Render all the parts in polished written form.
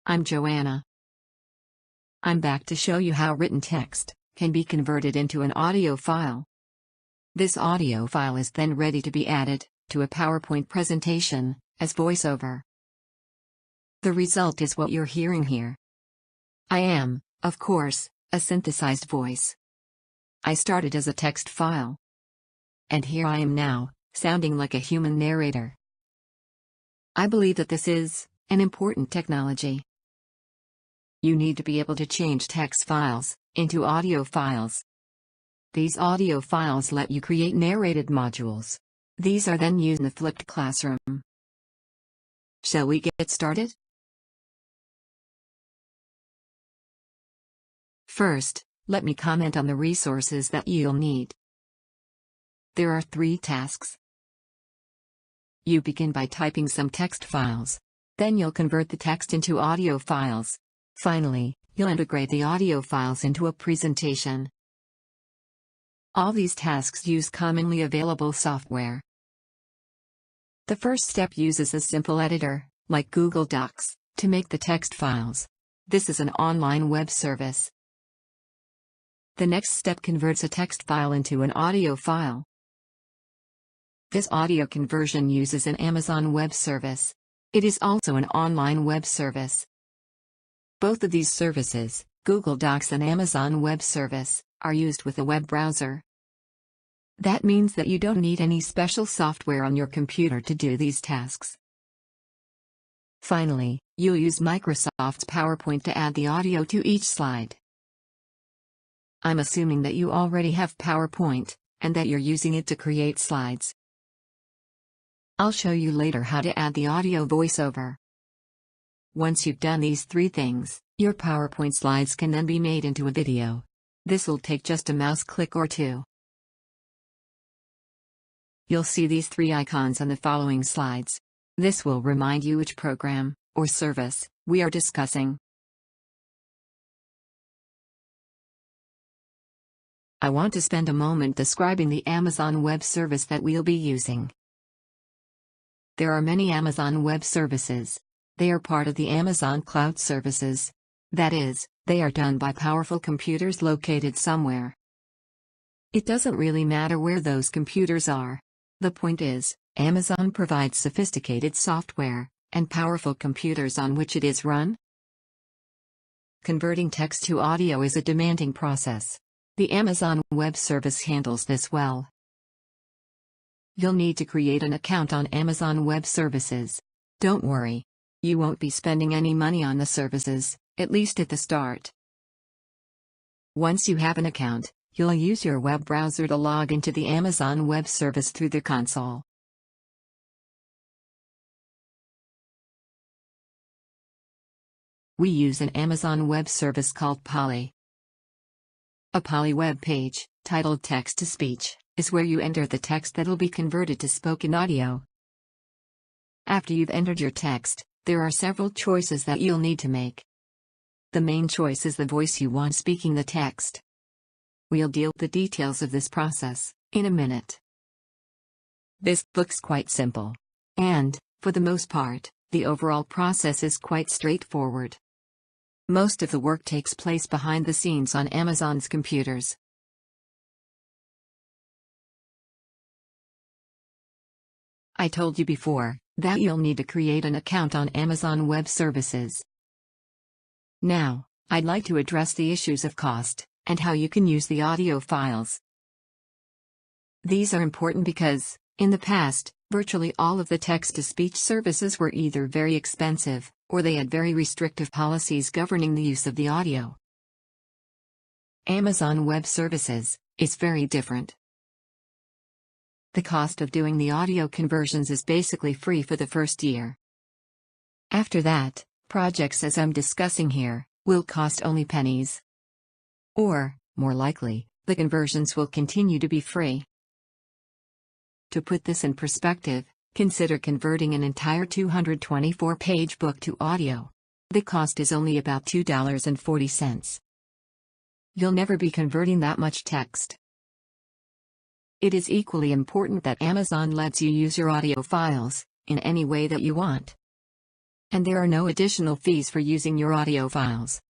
I'm Joanna. I'm back to show you how written text can be converted into an audio file. This audio file is then ready to be added to a PowerPoint presentation as voiceover. The result is what you're hearing here. I am, of course, a synthesized voice. I started as a text file. And here I am now, sounding like a human narrator. I believe that this is an important technology. You need to be able to change text files into audio files. These audio files let you create narrated modules. These are then used in the flipped classroom. Shall we get started? First, let me comment on the resources that you'll need. There are 3 tasks. You begin by typing some text files. Then you'll convert the text into audio files. Finally, you'll integrate the audio files into a presentation. All these tasks use commonly available software. The first step uses a simple editor, like Google Docs, to make the text files. This is an online web service. The next step converts a text file into an audio file. This audio conversion uses an Amazon Web Service. It is also an online web service. Both of these services, Google Docs and Amazon Web Service, are used with a web browser. That means that you don't need any special software on your computer to do these tasks. Finally, you'll use Microsoft's PowerPoint to add the audio to each slide. I'm assuming that you already have PowerPoint, and that you're using it to create slides. I'll show you later how to add the audio voiceover. Once you've done these 3 things, your PowerPoint slides can then be made into a video. This'll take just a mouse click or 2. You'll see these 3 icons on the following slides. This will remind you which program, or service, we are discussing. I want to spend a moment describing the Amazon Web Service that we'll be using. There are many Amazon Web Services. They are part of the Amazon Cloud Services. That is, they are done by powerful computers located somewhere. It doesn't really matter where those computers are. The point is, Amazon provides sophisticated software and powerful computers on which it is run. Converting text to audio is a demanding process. The Amazon Web Service handles this well. You'll need to create an account on Amazon Web Services. Don't worry. You won't be spending any money on the services, at least at the start. Once you have an account, you'll use your web browser to log into the Amazon Web Service through the console. We use an Amazon Web Service called Polly. A Polly web page, titled Text-to-Speech, is where you enter the text that'll be converted to spoken audio. After you've entered your text, there are several choices that you'll need to make. The main choice is the voice you want speaking the text. We'll deal with the details of this process in a minute. This looks quite simple. And, for the most part, the overall process is quite straightforward. Most of the work takes place behind the scenes on Amazon's computers. I told you before that you'll need to create an account on Amazon Web Services. Now, I'd like to address the issues of cost and how you can use the audio files. These are important because, in the past, virtually all of the text-to-speech services were either very expensive, or they had very restrictive policies governing the use of the audio. Amazon Web Services is very different. The cost of doing the audio conversions is basically free for the first year. After that, projects as I'm discussing here will cost only pennies. Or, more likely, the conversions will continue to be free. To put this in perspective, consider converting an entire 224-page book to audio. The cost is only about $2.40. You'll never be converting that much text. It is equally important that Amazon lets you use your audio files in any way that you want. and there are no additional fees for using your audio files.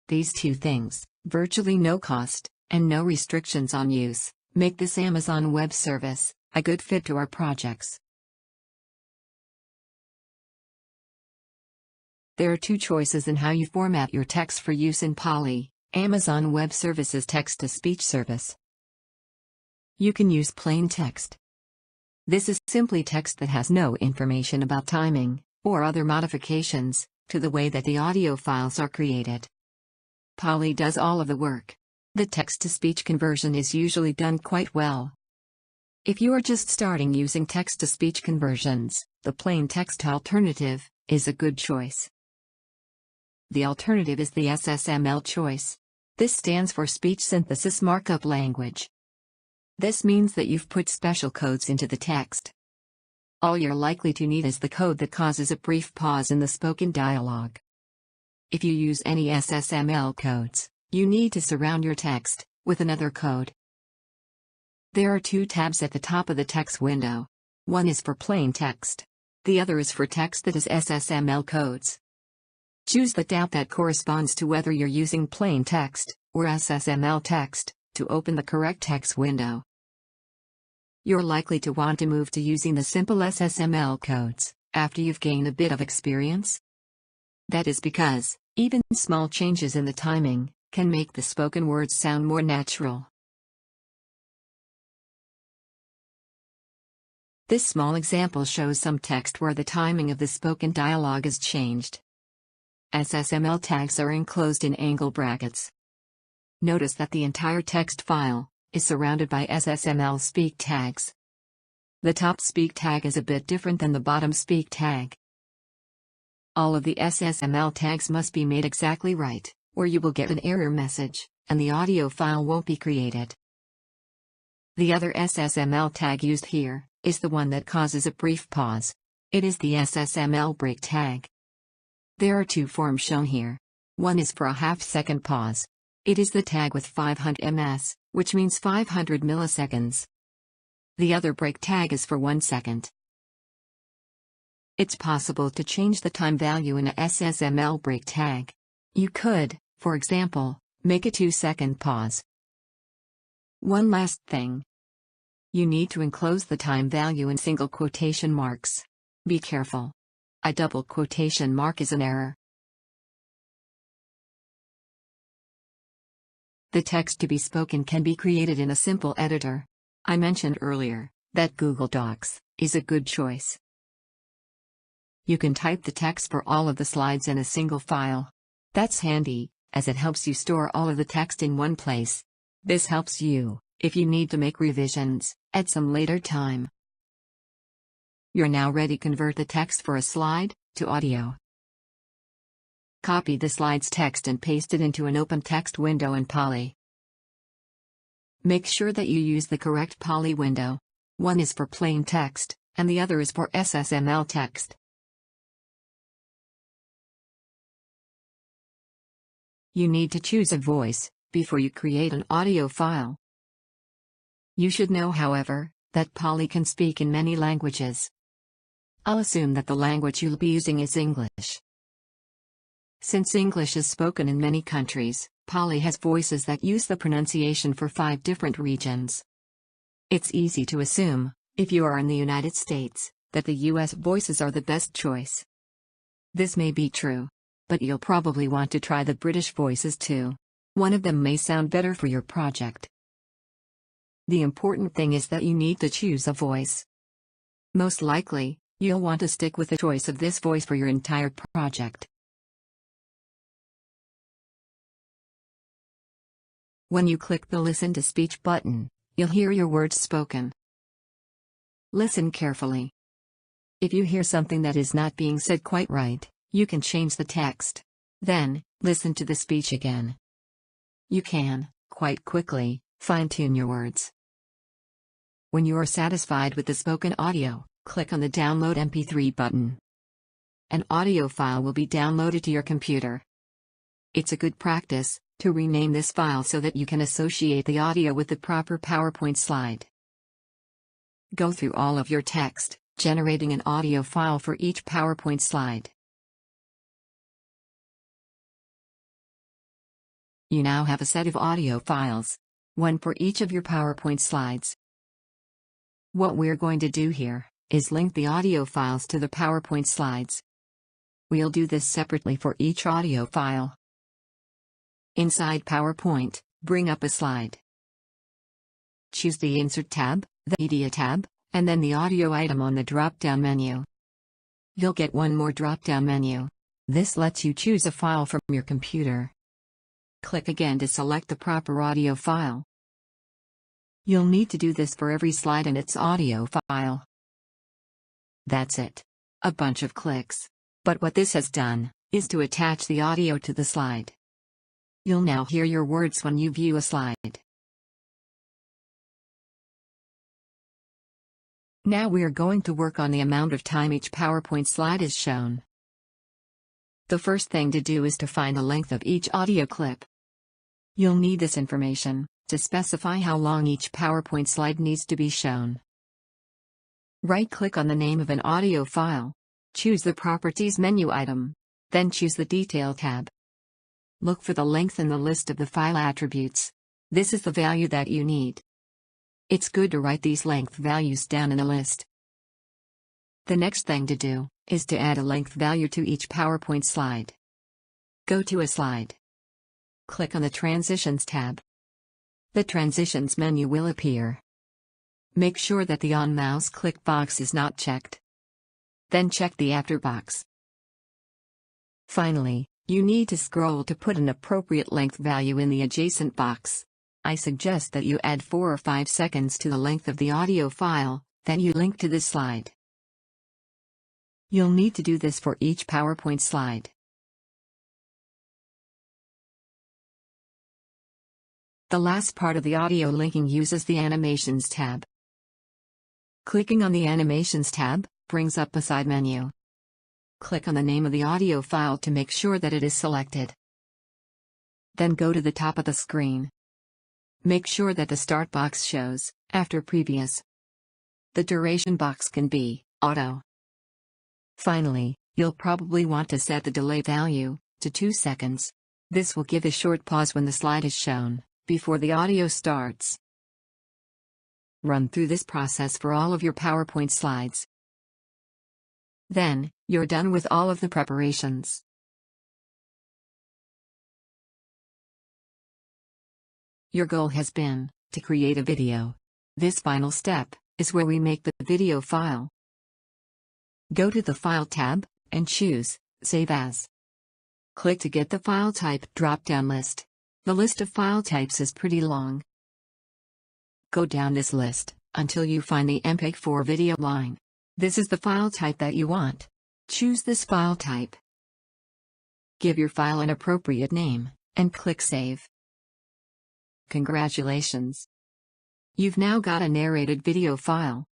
These two things, virtually no cost, and no restrictions on use, make this Amazon Web Service a good fit to our projects. There are two choices in how you format your text for use in Polly, Amazon Web Services text-to-speech service. You can use plain text. This is simply text that has no information about timing, or other modifications, to the way that the audio files are created. Polly does all of the work. The text-to-speech conversion is usually done quite well. If you are just starting using text-to-speech conversions, the plain text alternative is a good choice. The alternative is the SSML choice. This stands for Speech Synthesis Markup Language. This means that you've put special codes into the text. All you're likely to need is the code that causes a brief pause in the spoken dialogue. If you use any SSML codes, you need to surround your text with another code. There are two tabs at the top of the text window. One is for plain text. The other is for text that has SSML codes. Choose the tab that corresponds to whether you're using plain text or SSML text to open the correct text window. You're likely to want to move to using the simple SSML codes after you've gained a bit of experience. That is because even small changes in the timing can make the spoken words sound more natural. This small example shows some text where the timing of the spoken dialogue is changed. SSML tags are enclosed in angle brackets. Notice that the entire text file is surrounded by SSML speak tags. The top speak tag is a bit different than the bottom speak tag. All of the SSML tags must be made exactly right, or you will get an error message, and the audio file won't be created. The other SSML tag used here is the one that causes a brief pause. It is the SSML break tag. There are two forms shown here. One is for a half-second pause. It is the tag with 500 ms, which means 500 milliseconds. The other break tag is for 1 second. It's possible to change the time value in a SSML break tag. You could, for example, make a 2-second pause. One last thing. You need to enclose the time value in single quotation marks. Be careful. A double quotation mark is an error. The text to be spoken can be created in a simple editor. I mentioned earlier that Google Docs is a good choice. You can type the text for all of the slides in a single file. That's handy, as it helps you store all of the text in one place. This helps you, if you need to make revisions, at some later time. You're now ready to convert the text for a slide to audio. Copy the slide's text and paste it into an open text window in Polly. Make sure that you use the correct Polly window. One is for plain text, and the other is for SSML text. You need to choose a voice before you create an audio file. You should know, however, that Polly can speak in many languages. I'll assume that the language you'll be using is English. Since English is spoken in many countries, Polly has voices that use the pronunciation for 5 different regions. It's easy to assume, if you are in the United States, that the US voices are the best choice. This may be true, but you'll probably want to try the British voices too. One of them may sound better for your project. The important thing is that you need to choose a voice. Most likely, you'll want to stick with the choice of this voice for your entire project. When you click the Listen to Speech button, you'll hear your words spoken. Listen carefully. If you hear something that is not being said quite right, you can change the text. Then, listen to the speech again. You can, quite quickly, fine-tune your words. When you are satisfied with the spoken audio, click on the Download MP3 button. An audio file will be downloaded to your computer. It's a good practice to rename this file so that you can associate the audio with the proper PowerPoint slide. Go through all of your text, generating an audio file for each PowerPoint slide. You now have a set of audio files, one for each of your PowerPoint slides. What we're going to do here is link the audio files to the PowerPoint slides. We'll do this separately for each audio file. Inside PowerPoint, bring up a slide. Choose the Insert tab, the Media tab, and then the audio item on the drop-down menu. You'll get one more drop-down menu. This lets you choose a file from your computer. Click again to select the proper audio file. You'll need to do this for every slide in its audio file. That's it. A bunch of clicks. But what this has done is to attach the audio to the slide. You'll now hear your words when you view a slide. Now we are going to work on the amount of time each PowerPoint slide is shown. The first thing to do is to find the length of each audio clip. You'll need this information to specify how long each PowerPoint slide needs to be shown. Right-click on the name of an audio file. Choose the Properties menu item. Then choose the Detail tab. Look for the length in the list of the file attributes. This is the value that you need. It's good to write these length values down in a list. The next thing to do is to add a length value to each PowerPoint slide. Go to a slide. Click on the Transitions tab. The Transitions menu will appear. Make sure that the On Mouse Click box is not checked. Then check the After box. Finally, you need to scroll to put an appropriate length value in the adjacent box. I suggest that you add 4 or 5 seconds to the length of the audio file, then you link to this slide. You'll need to do this for each PowerPoint slide. The last part of the audio linking uses the Animations tab. Clicking on the Animations tab brings up a side menu. Click on the name of the audio file to make sure that it is selected. Then go to the top of the screen. Make sure that the Start box shows, after previous. The duration box can be auto. Finally, you'll probably want to set the delay value to 2 seconds. This will give a short pause when the slide is shown, before the audio starts. Run through this process for all of your PowerPoint slides. Then, you're done with all of the preparations. Your goal has been to create a video. This final step is where we make the video file. Go to the File tab and choose Save As. Click to get the file type drop-down list. The list of file types is pretty long. Go down this list until you find the MPEG-4 video line. This is the file type that you want. Choose this file type. Give your file an appropriate name, and click Save. Congratulations! You've now got a narrated video file.